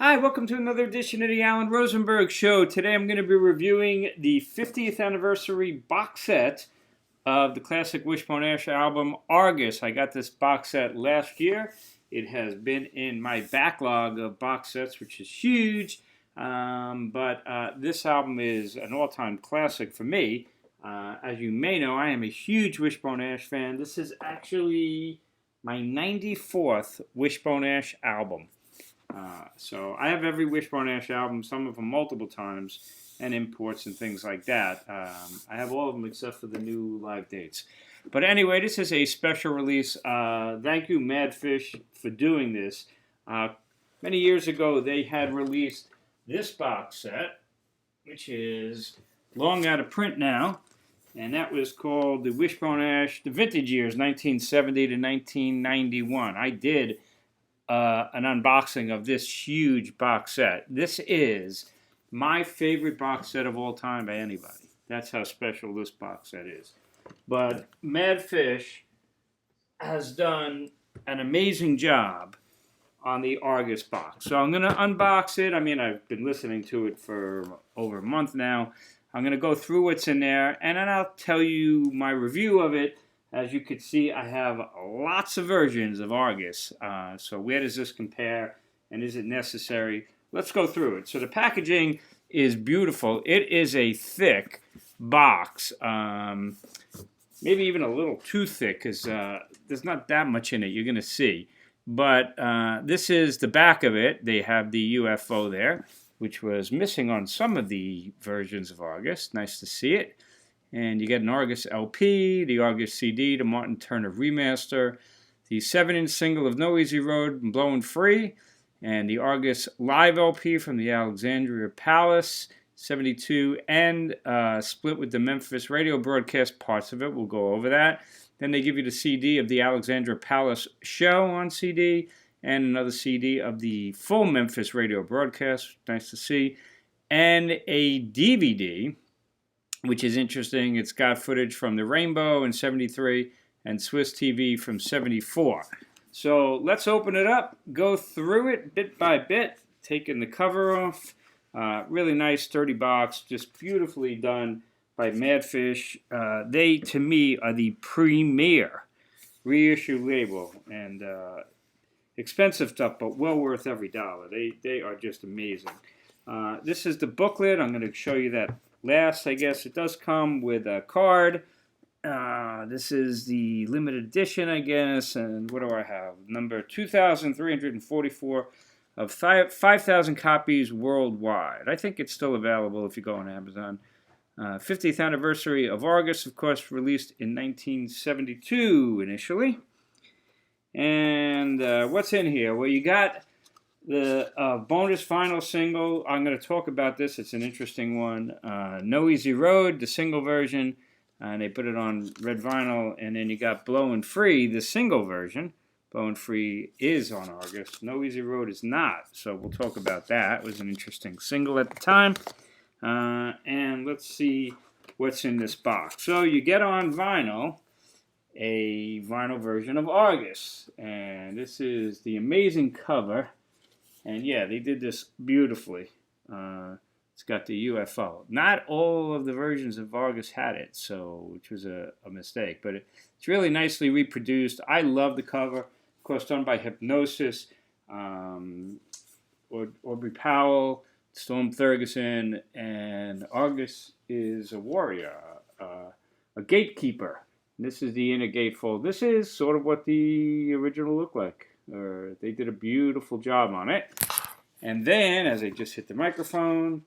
Hi, welcome to another edition of the Alan Rosenberg Show. Today I'm going to be reviewing the 50th anniversary box set of the classic Wishbone Ash album, Argus. I got this box set last year. It has been in my backlog of box sets, which is huge. But this album is an all-time classic for me. As you may know, I am a huge Wishbone Ash fan. This is actually my 94th Wishbone Ash album. So I have every Wishbone Ash album, some of them multiple times, and imports and things like that. I have all of them except for the new live dates. But anyway, this is a special release. Thank you, Madfish, for doing this. Many years ago, they had released this box set, which is long out of print now, and that was called the Wishbone Ash, the Vintage Years, 1970 to 1991. I did an unboxing of this huge box set. This is my favorite box set of all time by anybody. That's how special this box set is. But Madfish has done an amazing job on the Argus box. So I'm going to unbox it. I mean, I've been listening to it for over a month now. I'm going to go through what's in there, and then I'll tell you my review of it. As you can see, I have lots of versions of Argus. So where does this compare, and is it necessary? Let's go through it. So the packaging is beautiful. It is a thick box, maybe even a little too thick, because there's not that much in it, you're going to see. But this is the back of it. They have the UFO there, which was missing on some of the versions of Argus. Nice to see it. And you get an Argus LP, the Argus CD, the Martin Turner remaster, the 7-inch single of No Easy Road and Blowin' Free, and the Argus Live LP from the Alexandria Palace, 72, and split with the Memphis radio broadcast, parts of it. We'll go over that. Then they give you the CD of the Alexandria Palace show on CD, and another CD of the full Memphis radio broadcast, nice to see, and a DVD, which is interesting. It's got footage from the Rainbow in 73 and Swiss TV from 74. So let's open it up, go through it bit by bit, taking the cover off. Really nice, sturdy box, just beautifully done by Madfish. They, to me, are the premier reissue label, and expensive stuff, but well worth every dollar. They are just amazing. This is the booklet. I'm going to show you that last, I guess. It does come with a card. This is the limited edition, I guess. And what do I have? Number 2,344 of 5,000 copies worldwide. I think it's still available if you go on Amazon. 50th anniversary of Argus, of course, released in 1972 initially. And what's in here? Well, you got the bonus vinyl single. I'm going to talk about this. It's an interesting one. No Easy Road, the single version, and they put it on red vinyl. And then you got Blowin' Free, the single version. Blowin' Free is on Argus. No Easy Road is not. So we'll talk about that. It was an interesting single at the time. And let's see what's in this box. So you get on vinyl a vinyl version of Argus. And this is the amazing cover. And yeah, they did this beautifully. It's got the UFO. Not all of the versions of Argus had it, so which was a mistake. But it's really nicely reproduced. I love the cover. Of course, done by Hypnosis, Aubrey Powell, Storm Thurgeson, and Argus is a warrior, a gatekeeper. And this is the inner gatefold. This is sort of what the original looked like. They did a beautiful job on it. And then, as I just hit the microphone,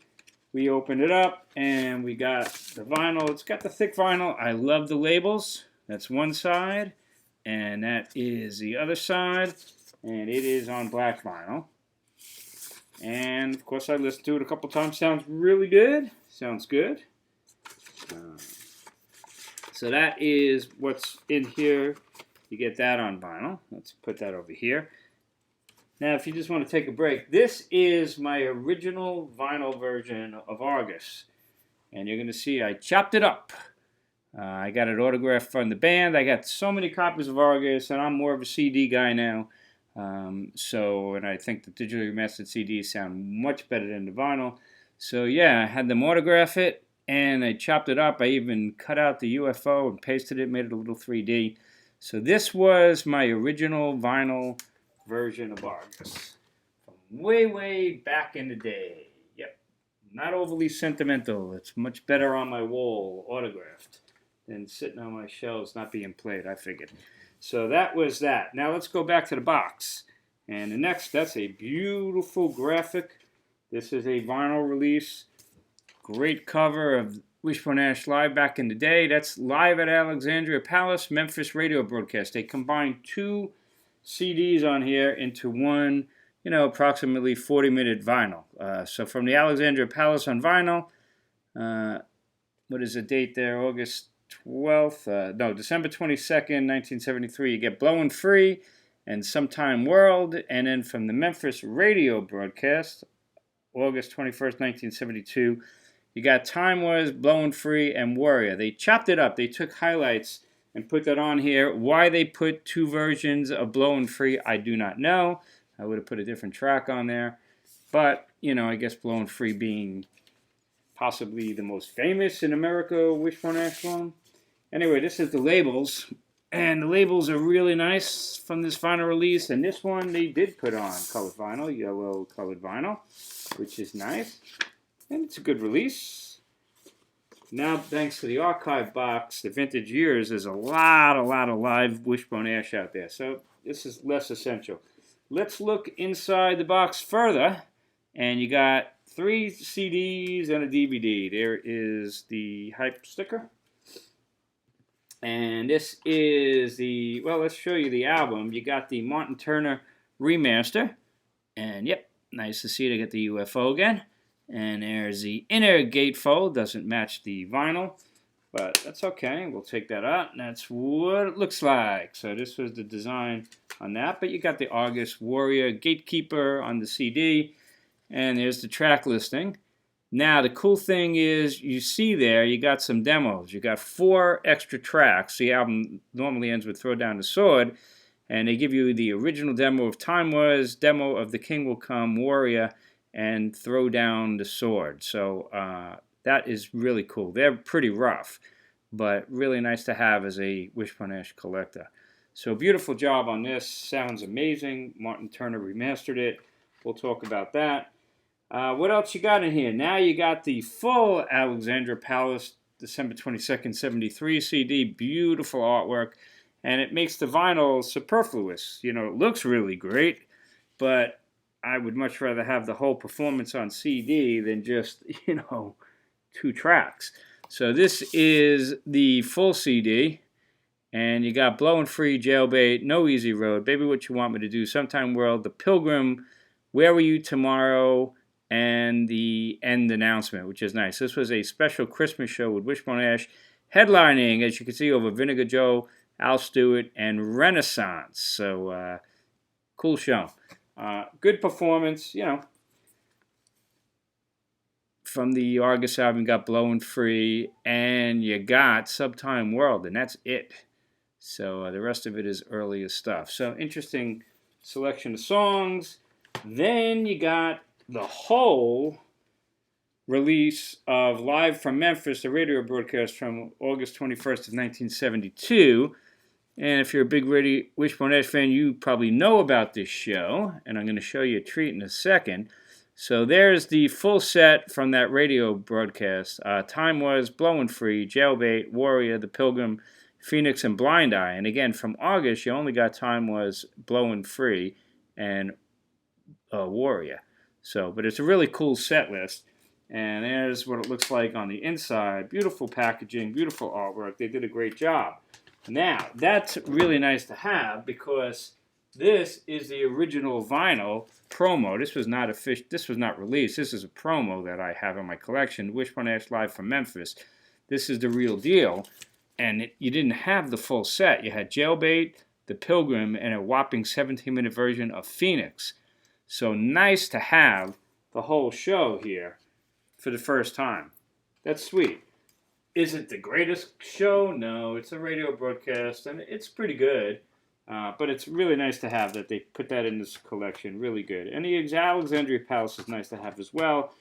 we opened it up and we got the vinyl. It's got the thick vinyl. I love the labels. That's one side, and that is the other side, and it is on black vinyl. And of course, I listened to it a couple times. Sounds really good. Sounds good. So that is what's in here. You get that on vinyl. Let's put that over here. Now, if you just want to take a break, this is my original vinyl version of Argus. And you're going to see I chopped it up. I got it autographed from the band. I got so many copies of Argus, and I'm more of a CD guy now. And I think the digitally remastered CDs sound much better than the vinyl. So yeah, I had them autograph it, and I chopped it up. I even cut out the UFO and pasted it, made it a little 3D. So this was my original vinyl version of Argus from way, way back in the day. Yep, not overly sentimental. It's much better on my wall, autographed, than sitting on my shelves not being played, I figured. So that was that. Now let's go back to the box. And the next, that's a beautiful graphic. This is a vinyl release. Great cover of Wishbone Ash live back in the day. That's live at Alexandria Palace, Memphis radio broadcast. They combined 2 CDs on here into one, approximately 40-minute vinyl. So from the Alexandria Palace on vinyl, what is the date there? August 12th, December 22nd, 1973, you get Blowin' Free and Sometime World. And then from the Memphis radio broadcast, August 21st, 1972, you got Time Was, Blowin' Free, and Warrior. They chopped it up. They took highlights and put that on here. Why they put 2 versions of Blowin' Free, I do not know. I would have put a different track on there. But, I guess Blowin' Free being possibly the most famous in America Wishbone Ash song. Anyway, this is the labels, and the labels are really nice from this vinyl release, and this one they did put on colored vinyl, yellow colored vinyl, which is nice, and it's a good release. Now, thanks to the archive box, the vintage years, there's a lot of live Wishbone Ash out there, so this is less essential. Let's look inside the box further, and you got 3 CDs and a DVD. There is the hype sticker. And this is let's show you the album. You got the Martin Turner remaster. And yep, nice to see it. I get the UFO again. And there's the inner gatefold. Doesn't match the vinyl, but that's okay. We'll take that out. And that's what it looks like. So this was the design on that. But you got the Argus Warrior Gatekeeper on the CD. And there's the track listing. Now, the cool thing is, you see there, you got some demos. You got 4 extra tracks. The album normally ends with Throw Down the Sword, and they give you the original demo of Time Was, demo of The King Will Come, Warrior, and Throw Down the Sword. So that is really cool. They're pretty rough, but really nice to have as a Wishbone Ash collector. So beautiful job on this. Sounds amazing. Martin Turner remastered it. We'll talk about that. What else you got in here? Now you got the full Alexandria Palace, December 22nd, 73 CD. Beautiful artwork. And it makes the vinyl superfluous. It looks really great, but I would much rather have the whole performance on CD than just, 2 tracks. So this is the full CD. And you got Blowin' Free, Jailbait, No Easy Road, Baby What You Want Me to Do, Sometime World, The Pilgrim, Where Were You Tomorrow, and the end announcement, which is nice. This was a special Christmas show with Wishbone Ash headlining, as you can see, over Vinegar Joe, Al Stewart, and Renaissance. So, cool show. Good performance, From the Argus album, you got Blowin' Free, and you got Sometime World, and that's it. So, the rest of it is earlier stuff. So, interesting selection of songs. Then you got the whole release of Live from Memphis, the radio broadcast from August 21st of 1972. And if you're a big Wishbone Ash fan, you probably know about this show. And I'm going to show you a treat in a second. So there's the full set from that radio broadcast. Time Was, Blowin' Free, Jailbait, Warrior, The Pilgrim, Phoenix, and Blind Eye. And again, from August, you only got Time Was, Blowin' Free, and Warrior. So, but it's a really cool set list. And there's what it looks like on the inside. Beautiful packaging, beautiful artwork. They did a great job. Now, that's really nice to have because this is the original vinyl promo. This was not released. This is a promo that I have in my collection. Wishbone Ash Live from Memphis. This is the real deal. And you didn't have the full set. You had Jailbait, The Pilgrim, and a whopping 17-minute version of Phoenix. So nice to have the whole show here for the first time. That's sweet. Is it the greatest show? No, it's a radio broadcast, and it's pretty good. But it's really nice to have that they put that in this collection. Really good. And the Alexandria Palace is nice to have as well.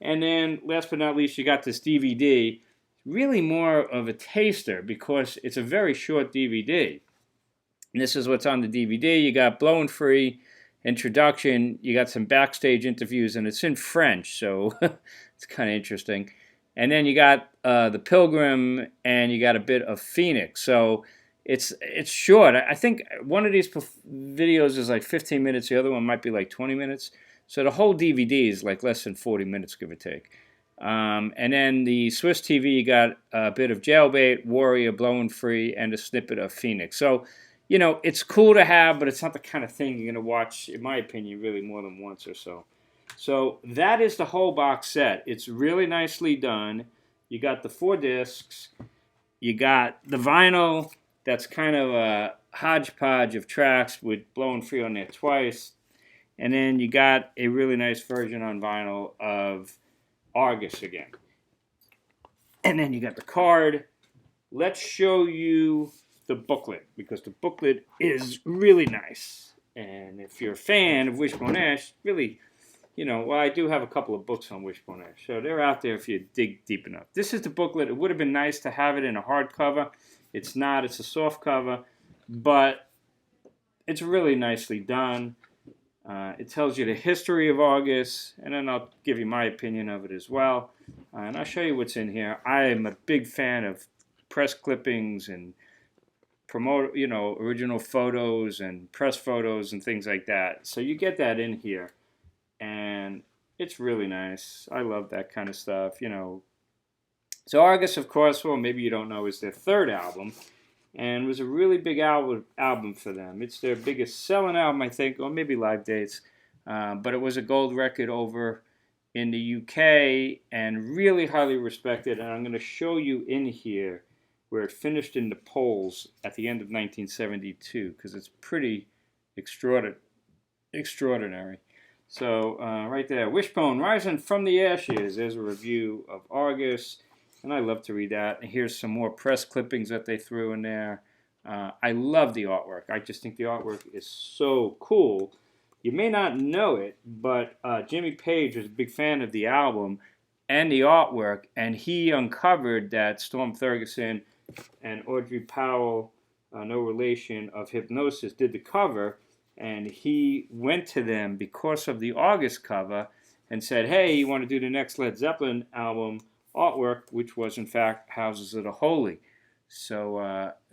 And then, last but not least, you got this DVD. Really more of a taster because it's a very short DVD. And this is what's on the DVD. You got Blowin' Free, introduction. You got some backstage interviews, and it's in French, so it's kind of interesting. And then you got The Pilgrim, and you got a bit of Phoenix. So it's short. I think one of these videos is like 15 minutes. The other one might be like 20 minutes. So the whole DVD is like less than 40 minutes, give or take. And then the Swiss TV, you got a bit of Jailbait, Warrior, Blowin' Free, and a snippet of Phoenix. So, you know, it's cool to have, but it's not the kind of thing you're going to watch, in my opinion, really more than once or so. So that is the whole box set. It's really nicely done. You got the 4 discs. You got the vinyl that's kind of a hodgepodge of tracks with Blowin' Free on there twice. And then you got a really nice version on vinyl of Argus again. And then you got the card. Let's show you the booklet, because the booklet is really nice. And if you're a fan of Wishbone Ash, really, you know, well, I do have a couple of books on Wishbone Ash, so they're out there if you dig deep enough. This is the booklet. It would have been nice to have it in a hardcover. It's not. It's a soft cover, but it's really nicely done. It tells you the history of Argus, and then I'll give you my opinion of it as well. And I'll show you what's in here. I am a big fan of press clippings and original photos and press photos and things like that. So you get that in here, and it's really nice. I love that kind of stuff, you know. So Argus, of course, well, maybe you don't know, is their 3rd album, and was a really big album for them. It's their biggest selling album, I think, or maybe Live Dates, but it was a gold record over in the UK and really highly respected. And I'm going to show you in here where it finished in the polls at the end of 1972, because it's pretty extraordinary. So right there, Wishbone Rising from the Ashes. There's a review of Argus. And I love to read that. And here's some more press clippings that they threw in there. I love the artwork. I just think the artwork is so cool. You may not know it, but Jimmy Page was a big fan of the album and the artwork, and he uncovered that Storm Thurgeson and Audrey Powell, no relation, of Hypnosis, did the cover, and he went to them because of the August cover and said, hey, you want to do the next Led Zeppelin album artwork, which was in fact Houses of the Holy. So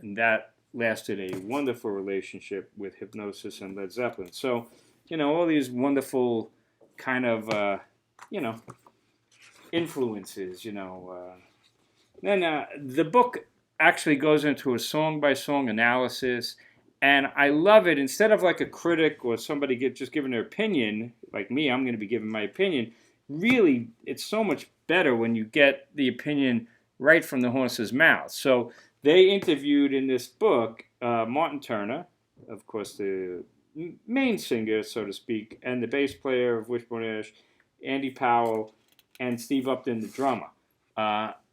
and that lasted a wonderful relationship with Hypnosis and Led Zeppelin. So, you know, all these wonderful kind of, you know, influences, you know. Then the book actually goes into a song-by-song analysis, and I love it. Instead of like a critic or somebody just giving their opinion, like me, I'm going to be giving my opinion. Really, it's so much better when you get the opinion right from the horse's mouth. So they interviewed in this book Martin Turner, of course, the main singer, so to speak, and the bass player of Wishbone Ash, Andy Powell, and Steve Upton, the drummer.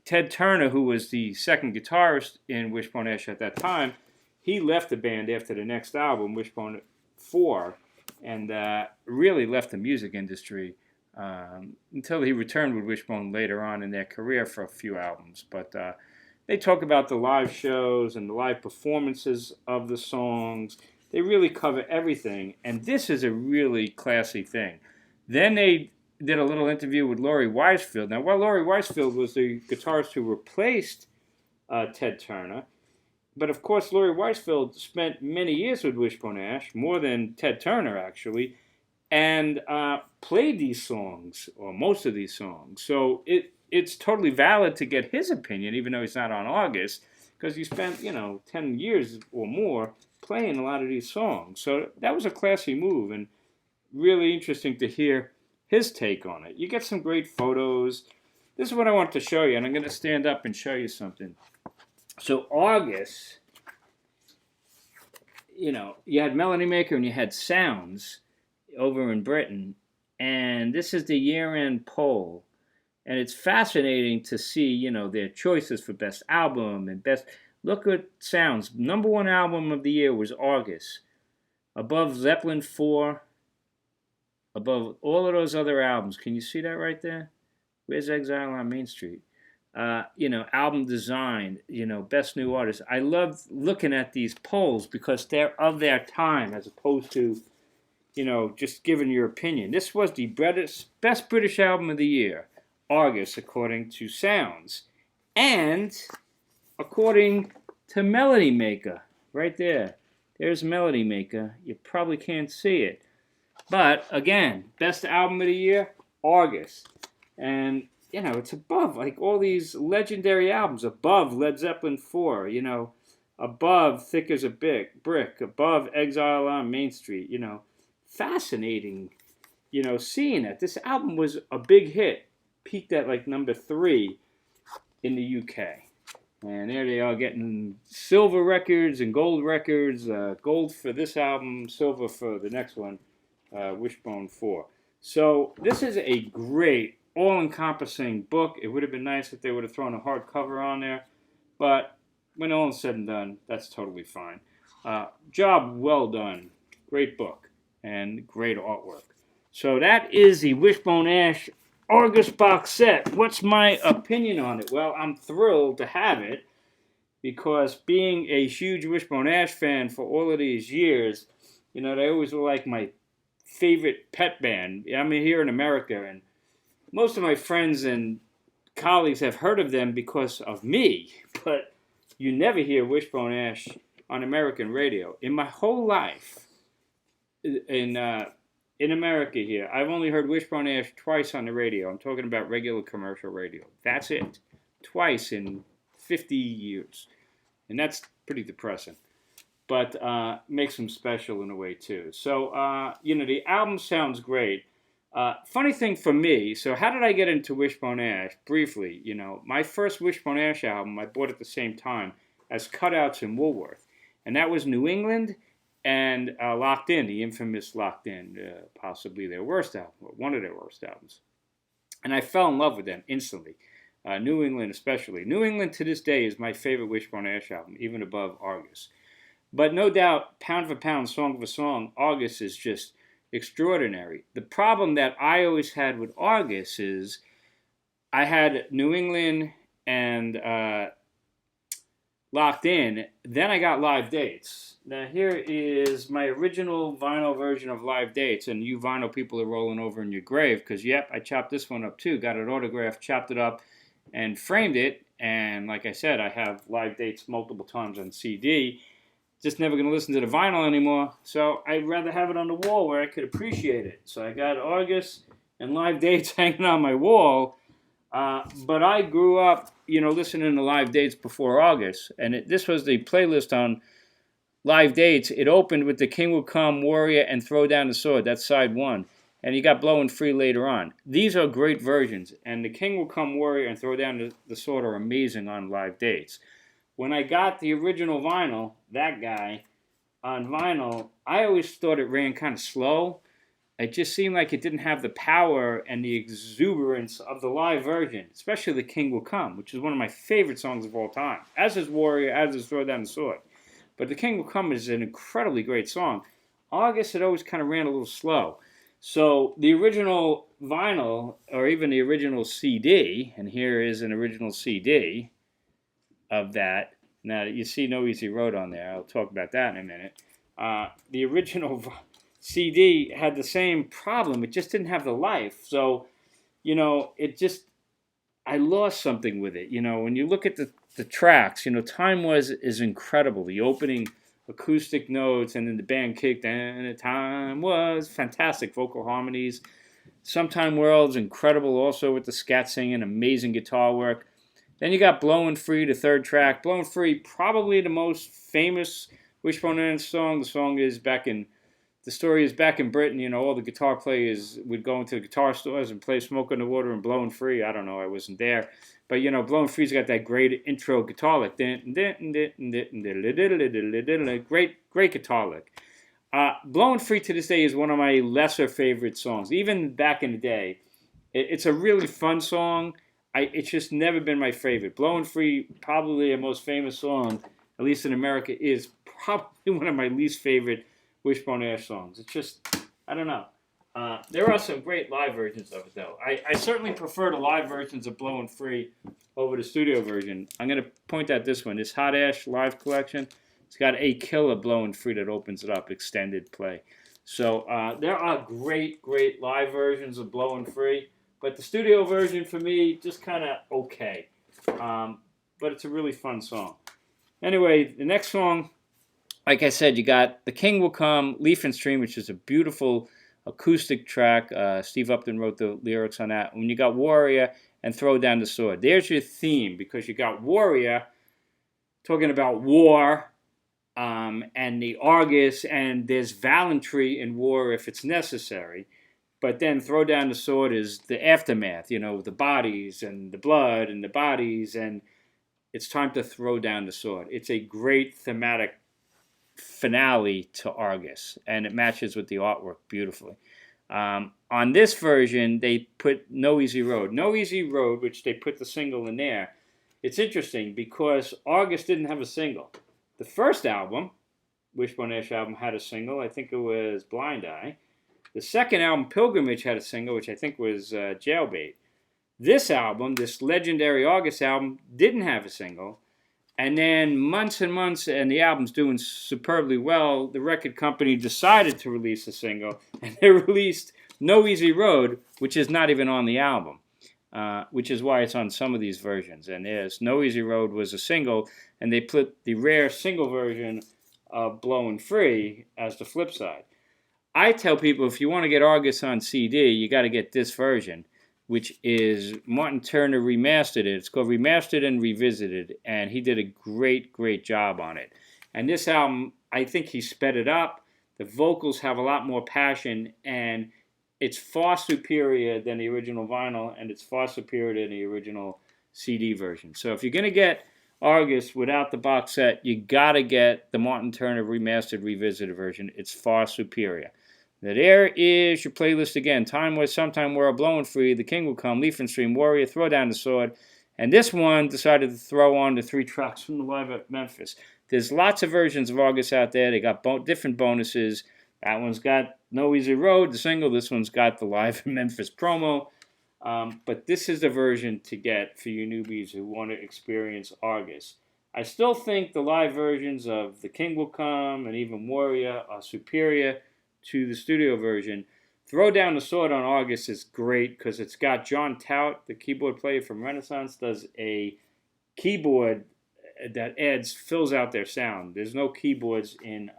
Ted Turner, who was the second guitarist in Wishbone Ash at that time, he left the band after the next album, Wishbone 4, and really left the music industry until he returned with Wishbone later on in their career for a few albums. But they talk about the live shows and the live performances of the songs. They really cover everything, and this is a really classy thing. Then they did a little interview with Laurie Weisfield. Now, Laurie Weisfield was the guitarist who replaced Ted Turner, but of course Laurie Weisfield spent many years with Wishbone Ash, more than Ted Turner actually, and played these songs, or most of these songs. So it's totally valid to get his opinion, even though he's not on August, because he spent, 10 years or more playing a lot of these songs. So that was a classy move, and really interesting to hear his take on it. You get some great photos. This is what I want to show you, and I'm going to stand up and show you something. So August, you had Melody Maker and you had Sounds over in Britain, and this is the year-end poll, and it's fascinating to see, their choices for best album and best Look at sounds. #1 album of the year was August. Above Zeppelin 4, above all of those other albums. Can you see that right there? Where's Exile on Main Street? Album design, best new artist. I love looking at these polls because they're of their time as opposed to, just giving your opinion. This was the best British album of the year, August, according to Sounds. And according to Melody Maker, right there. There's Melody Maker. You probably can't see it. But, again, best album of the year, August. And, it's above, like, all these legendary albums. Above Led Zeppelin 4, above Thick as a Brick, above Exile on Main Street, Fascinating, seeing it. This album was a big hit. Peaked at, like, #3 in the UK. And there they are getting silver records and gold records. Gold for this album, silver for the next one, Wishbone 4. So this is a great, all-encompassing book. It would have been nice if they would have thrown a hardcover on there. But when all is said and done, that's totally fine. Job well done. Great book and great artwork. So that is the Wishbone Ash August box set. What's my opinion on it? Well, I'm thrilled to have it because being a huge Wishbone Ash fan for all of these years, they always were like my favorite pet band. I'm here in America, and most of my friends and colleagues have heard of them because of me, but you never hear Wishbone Ash on American radio. In my whole life, in America here, I've only heard Wishbone Ash twice on the radio. I'm talking about regular commercial radio. That's it. Twice in 50 years. And that's pretty depressing. But makes them special in a way, too. So, the album sounds great. Funny thing for me, so how did I get into Wishbone Ash? Briefly, my first Wishbone Ash album I bought at the same time as Cutouts in Woolworth. And that was New England and Locked In, the infamous Locked In, possibly their worst album, or one of their worst albums. And I fell in love with them instantly. New England especially. New England to this day is my favorite Wishbone Ash album, even above August. But no doubt, pound for pound, song for song, August is just extraordinary. The problem that I always had with August is I had New England and Locked In, then I got Live Dates. Now here is my original vinyl version of Live Dates, and you vinyl people are rolling over in your grave, because yep, I chopped this one up too, got it autographed, chopped it up, and framed it, and like I said, I have Live Dates multiple times on CD. Just never going to listen to the vinyl anymore, so I'd rather have it on the wall where I could appreciate it. So I got August and Live Dates hanging on my wall. But I grew up, listening to Live Dates before August. And this was the playlist on Live Dates. It opened with The King Will Come, Warrior, and Throw Down the Sword. That's side one. And you got Blowin' Free later on. These are great versions. And The King Will Come, Warrior, and Throw Down the Sword are amazing on Live Dates. When I got the original vinyl, that guy, on vinyl, I always thought it ran kind of slow. It just seemed like it didn't have the power and the exuberance of the live version, especially The King Will Come, which is one of my favorite songs of all time, as is Warrior, as is Throw Down the Sword. But The King Will Come is an incredibly great song. August, it always kind of ran a little slow. So the original vinyl, or even the original CD, and here is an original CD of that. Now, you see No Easy Road on there. I'll talk about that in a minute. The original CD had the same problem. It just didn't have the life. So, I lost something with it. When you look at the tracks, Time Was is incredible. The opening acoustic notes, and then the band kicked, and the Time Was, fantastic vocal harmonies. Sometime World's incredible also with the scat singing, amazing guitar work. Then you got Blowin' Free, the third track. Blowin' Free, probably the most famous Wishbone Ash song. The story is back in Britain. All the guitar players would go into the guitar stores and play Smoke on the Water and Blowin' Free. I don't know, I wasn't there. But, Blowin' Free's got that great intro guitar lick. Great guitar lick. Blowin' Free to this day is one of my lesser favorite songs. Even back in the day, it's a really fun song. it's just never been my favorite. Blowin' Free, probably the most famous song, at least in America, is probably one of my least favorite Wishbone Ash songs. It's just, I don't know. There are some great live versions of it, though. I certainly prefer the live versions of Blowin' Free over the studio version. I'm going to point out this one, this Hot Ash live collection. It's got a killer Blowin' Free that opens it up, extended play. So there are great, great live versions of Blowin' Free, but the studio version for me just kind of okay. But it's a really fun song. Anyway, the next song, like I said, you got The King Will Come, Leaf and Stream, which is a beautiful acoustic track. Steve Upton wrote the lyrics on that. When you got Warrior and Throw Down the Sword. There's your theme, because you got Warrior talking about war, and the Argus, and there's gallantry in war if it's necessary. But then Throw Down the Sword is the aftermath, you know, the bodies and the blood and the bodies, and it's time to throw down the sword. It's a great thematic finale to Argus, and it matches with the artwork beautifully. On this version, they put No Easy Road. No Easy Road, which they put the single in there. It's interesting because Argus didn't have a single. The first album, Wishbone Ash album, had a single. I think it was Blind Eye. The second album, Pilgrimage, had a single, which I think was Jailbait. This album, this legendary Argus album, didn't have a single. And then months and months, and the album's doing superbly well, the record company decided to release a single, and they released No Easy Road, which is not even on the album, which is why it's on some of these versions. And there's No Easy Road was a single, and they put the rare single version of Blowin' Free as the flip side. I tell people, if you want to get Argus on CD, you got to get this version, which is Martin Turner remastered it. It's called Remastered and Revisited, and he did a great, great job on it. And this album, I think he sped it up. The vocals have a lot more passion, and it's far superior than the original vinyl, and it's far superior than the original CD version. So if you're going to get Argus without the box set, you got to get the Martin Turner Remastered Revisited version. It's far superior. Now there is your playlist again. Time Was Sometime War, Blowin' Free, The King Will Come, Leaf and Stream, Warrior, Throw Down the Sword. And this one decided to throw on the 3 tracks from the Live at Memphis. There's lots of versions of Argus out there. They got different bonuses. That one's got No Easy Road, the single. This one's got the Live at Memphis promo. But this is the version to get for you newbies who want to experience Argus. I still think the live versions of The King Will Come and even Warrior are superior to the studio version. Throw Down the Sword on Argus is great because it's got John Tout, the keyboard player from Renaissance, does a keyboard that fills out their sound. There's no keyboards in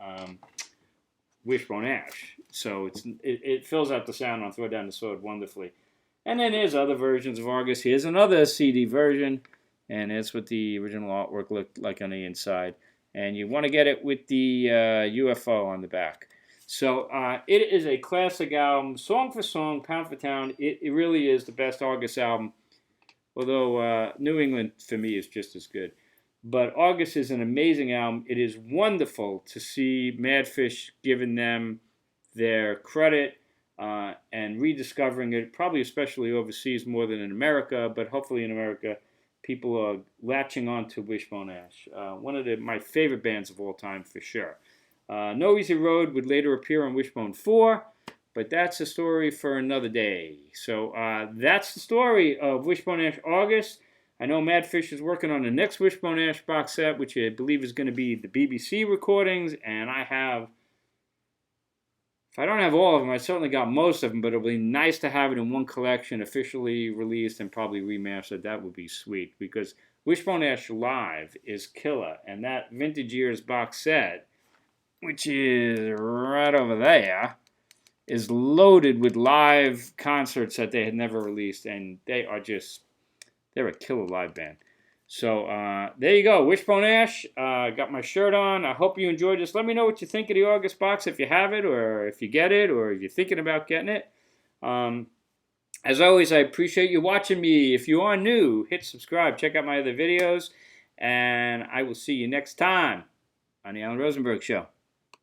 Wishbone Ash, so it fills out the sound on Throw Down the Sword wonderfully. And then there's other versions of Argus. Here's another CD version, and it's what the original artwork looked like on the inside. And you want to get it with the UFO on the back. So it is a classic album, song for song, pound for pound. It really is the best Argus album, although New England for me is just as good. But Argus is an amazing album. It is wonderful to see Madfish giving them their credit and rediscovering it, probably especially overseas more than in America, but hopefully in America people are latching on to Wishbone Ash. One of my favorite bands of all time for sure. No Easy Road would later appear on Wishbone 4, but that's a story for another day. So that's the story of Wishbone Ash Argus. I know Madfish is working on the next Wishbone Ash box set, which I believe is going to be the BBC recordings, and if I don't have all of them, I certainly got most of them, but it'll be nice to have it in one collection, officially released and probably remastered. That would be sweet, because Wishbone Ash Live is killer, and that Vintage Years box set, which is right over there, is loaded with live concerts that they had never released, and they're a killer live band. So there you go, Wishbone Ash. Got my shirt on. I hope you enjoyed this. Let me know what you think of the August box, if you have it, or if you get it, or if you're thinking about getting it. As always, I appreciate you watching me. If you are new, hit subscribe. Check out my other videos, and I will see you next time on the Alan Rosenberg Show.